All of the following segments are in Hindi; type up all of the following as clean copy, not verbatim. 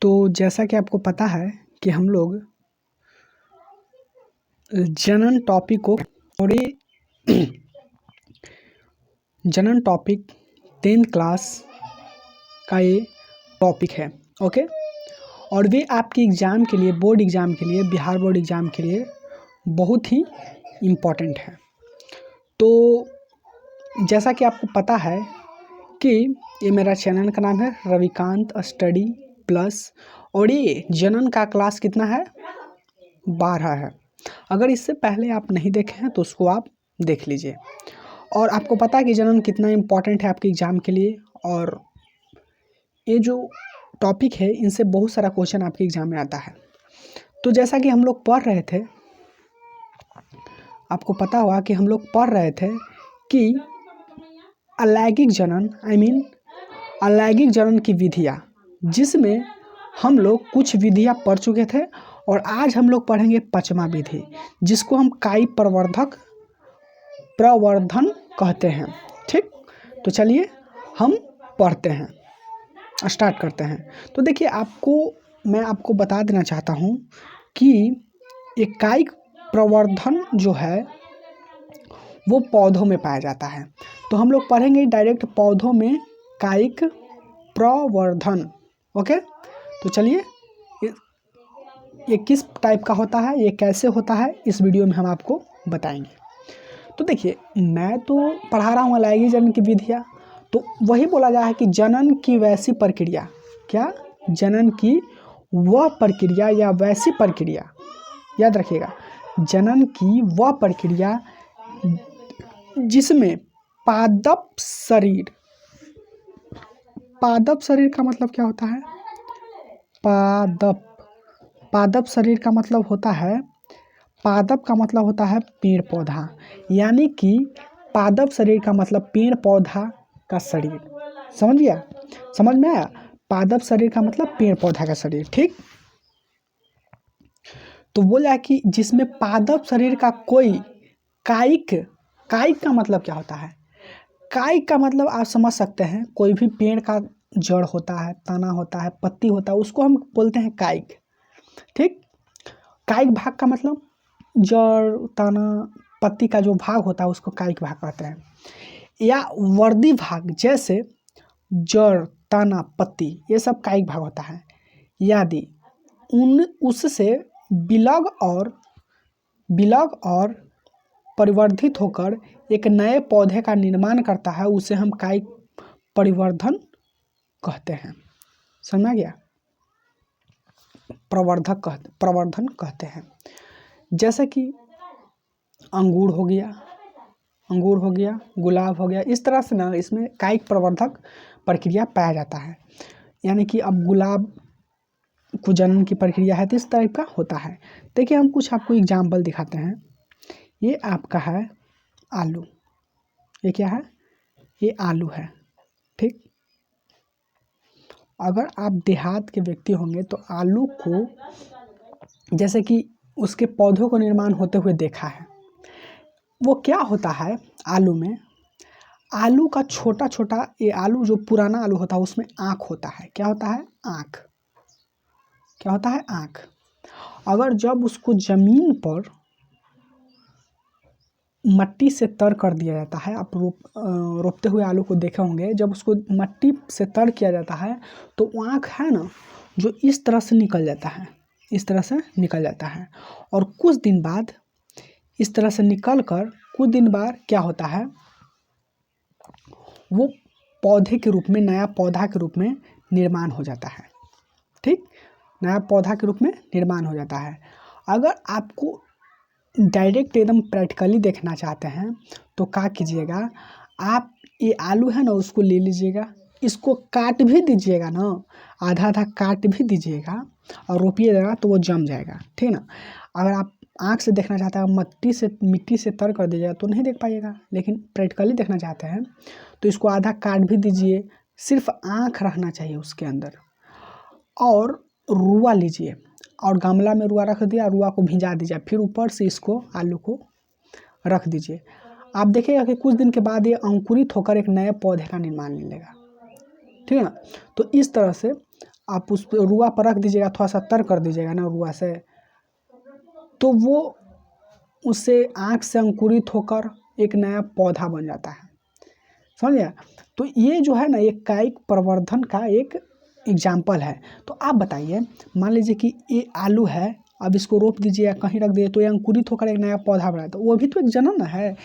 तो जैसा कि आपको पता है कि हम लोग जनन टॉपिक को और ये जनन टॉपिक 10th क्लास का ये टॉपिक है। ओके, और वे आपके एग्ज़ाम के लिए, बोर्ड एग्ज़ाम के लिए, बिहार बोर्ड एग्ज़ाम के लिए बहुत ही इम्पॉर्टेंट है। तो जैसा कि आपको पता है कि ये मेरा चैनल का नाम है रविकांत स्टडी प्लस, और ये जनन का क्लास कितना है, 12 है। अगर इससे पहले आप नहीं देखे हैं तो उसको आप देख लीजिए। और आपको पता है कि जनन कितना इम्पोर्टेंट है आपके एग्ज़ाम के लिए, और ये जो टॉपिक है इनसे बहुत सारा क्वेश्चन आपके एग्ज़ाम में आता है। तो जैसा कि हम लोग पढ़ रहे थे, आपको पता होगा कि हम लोग पढ़ रहे थे कि अलैंगिक जनन अलैंगिक जनन की विधियाँ, जिसमें हम लोग कुछ विधियाँ पढ़ चुके थे, और आज हम लोग पढ़ेंगे 5वां विधि, जिसको हम कायी प्रवर्धन कहते हैं। ठीक, तो चलिए हम पढ़ते हैं, स्टार्ट करते हैं। तो देखिए, मैं आपको बता देना चाहता हूँ कि एक कायिक प्रवर्धन जो है वो पौधों में पाया जाता है। तो हम लोग पढ़ेंगे डायरेक्ट पौधों में कायिक प्रवर्धन। ओके, तो चलिए, ये किस टाइप का होता है, ये कैसे होता है, इस वीडियो में हम आपको बताएंगे। तो देखिए, मैं तो पढ़ा रहा हूँ अलैंगिक जनन की विधियाँ, तो वही बोला जा है कि जनन की वैसी प्रक्रिया, क्या, जनन की वह प्रक्रिया या वैसी प्रक्रिया, याद रखिएगा, जनन की वह प्रक्रिया जिसमें पादप शरीर का मतलब क्या होता है, पादप शरीर का मतलब होता है, पादप का मतलब होता है पेड़ पौधा, यानी कि पादप शरीर का मतलब पेड़ पौधा का शरीर। समझ गया, समझ में आया? पादप शरीर का मतलब पेड़ पौधा का शरीर। ठीक, तो बोला कि जिसमें पादप शरीर का कोई कायिक का मतलब क्या होता है? कायिक का मतलब आप समझ सकते हैं, कोई भी पेड़ का जड़ होता है, तना होता है, पत्ती होता है, उसको हम बोलते हैं कायिक। ठीक, कायिक भाग का मतलब जड़, तना, पत्ती का जो भाग होता है उसको कायिक भाग कहते हैं। या वर्दी भाग, जैसे जड़, तना, पत्ती, ये सब कायिक भाग होता है। यदि उससे विलग और परिवर्धित होकर एक नए पौधे का निर्माण करता है, उसे हम कायिक परिवर्धन कहते हैं। समझ में आ गया? प्रवर्धन कहते हैं। जैसे कि अंगूर हो गया, गुलाब हो गया, इस तरह से ना इसमें कायिक प्रवर्धक प्रक्रिया पाया जाता है। यानी कि अब गुलाब को जनन की प्रक्रिया है तो इस टाइप का होता है। देखिए, हम कुछ आपको एग्जाम्पल दिखाते हैं। ये आपका है आलू, ये क्या है, ये आलू है। ठीक, अगर आप देहात के व्यक्ति होंगे तो आलू को, जैसे कि उसके पौधों को निर्माण होते हुए देखा है। वो क्या होता है, आलू में, आलू का छोटा छोटा, ये आलू जो पुराना आलू होता है उसमें आँख होता है। क्या होता है, आँख। क्या होता है, आँख। अगर जब उसको ज़मीन पर मट्टी से तर कर दिया जाता है, आप रोपते हुए आलू को देखे होंगे, जब उसको मट्टी से तर किया जाता है तो आँख है ना, जो इस तरह से निकल जाता है, इस तरह से निकल जाता है। और कुछ दिन बाद इस तरह से निकल कर कुछ दिन बाद क्या होता है, वो पौधे के रूप में, नया पौधा के रूप में निर्माण हो जाता है। ठीक, नया पौधा के रूप में निर्माण हो जाता है। अगर आपको डायरेक्ट एकदम प्रैक्टिकली देखना चाहते हैं तो क्या कीजिएगा, आप ये आलू है ना, उसको ले लीजिएगा, इसको काट भी दीजिएगा ना, आधा आधा काट भी दीजिएगा और रोपिएगा तो वो जम जाएगा। ठीक ना? अगर आप आँख से देखना चाहते हैं, मिट्टी से तर कर दीजिएगा तो नहीं देख पाइएगा, लेकिन प्रैक्टिकली देखना चाहते हैं तो इसको आधा काट भी दीजिए, सिर्फ आँख रखना चाहिए उसके अंदर। और रुआ लीजिए, और गमला में रुआ रख दिया, रुआ को भिंजा दीजिए, फिर ऊपर से इसको, आलू को रख दीजिए। आप देखिएगा कि कुछ दिन के बाद ये अंकुरित होकर एक नए पौधे का निर्माण ले लेगा। ठीक है ना? तो इस तरह से आप उस पे रुआ पर रख दीजिएगा, थोड़ा सा तर कर दीजिएगा ना रुआ से, तो वो उससे आँख से अंकुरित होकर एक नया पौधा बन जाता है। समझ गया? तो ये जो है ना, ये कायिक प्रवर्धन का एक एग्जाम्पल है। तो आप बताइए, मान लीजिए कि ये आलू है, अब इसको रोप दीजिए या कहीं रख दीजिए, तो ये अंकुरित होकर एक नया पौधा बना, तो वो भी तो एक जनन है।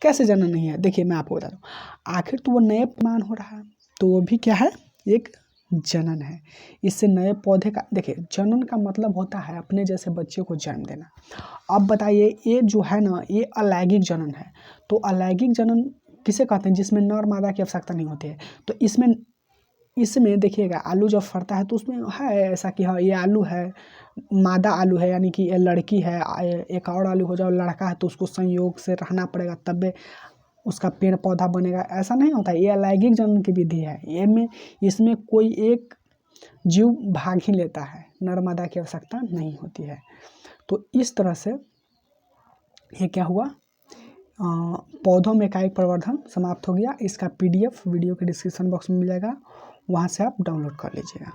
कैसे जनन नहीं है? देखिए मैं आपको बता दूँ, आखिर तो वो नए निर्माण हो रहा है, तो वो भी क्या है, एक जनन है। इससे नए पौधे का, देखिए जनन का मतलब होता है अपने जैसे बच्चे को जन्म देना। अब बताइए, ये जो है ना, ये अलैंगिक जनन है। तो अलैंगिक जनन किसे कहते हैं? जिसमें नर मादा की आवश्यकता नहीं होती है। तो इसमें देखिएगा, आलू जब फरता है तो उसमें है ऐसा कि हाँ ये आलू है, मादा आलू है, यानी कि ये लड़की है, एक और आलू हो जाओ लड़का है, तो उसको संयोग से रहना पड़ेगा तब उसका पेड़ पौधा बनेगा, ऐसा नहीं होता। ये अलैंगिक जनन की विधि है। इसमें कोई एक जीव भाग ही लेता है, नर मादा की आवश्यकता नहीं होती है। तो इस तरह से ये क्या हुआ, पौधों में कायिक प्रवर्धन समाप्त हो गया। इसका PDF वीडियो के डिस्क्रिप्शन बॉक्स में मिल जाएगा, वहाँ से आप डाउनलोड कर लीजिएगा।